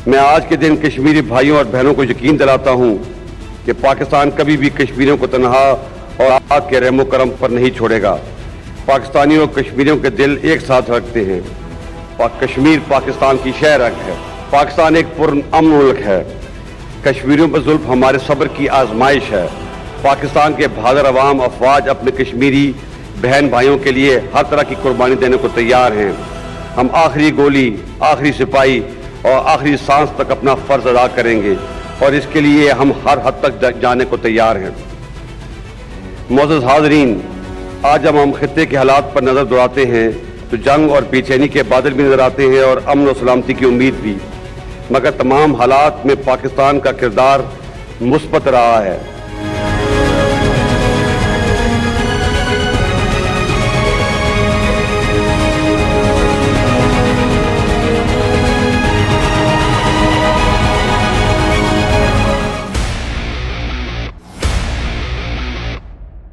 मैं आज के दिन कश्मीरी भाइयों और बहनों को यकीन दिलाता हूँ कि पाकिस्तान कभी भी कश्मीरियों को तनहा और आग के रहमो करम पर नहीं छोड़ेगा। पाकिस्तानियों और कश्मीरियों के दिल एक साथ रखते हैं। कश्मीर पाकिस्तान की शह रग है। पाकिस्तान एक पुरअमन मुल्क है। कश्मीरियों पर जुल्म हमारे सब्र की आजमाइश है। पाकिस्तान के बहादुर अवाम अफवाज अपने कश्मीरी बहन भाइयों के लिए हर तरह की कुर्बानी देने को तैयार हैं। हम आखिरी गोली, आखिरी सिपाही और आखिरी सांस तक अपना फर्ज अदा करेंगे और इसके लिए हम हर हद तक जाने को तैयार हैं। मोअज़्ज़ज़ हाज़रीन, आज जब हम खित्ते के हालात पर नज़र दौड़ाते हैं तो जंग और बेचैनी के बादल भी नजर आते हैं और अमन और सलामती की उम्मीद भी, मगर तमाम हालात में पाकिस्तान का किरदार मुस्बत रहा है।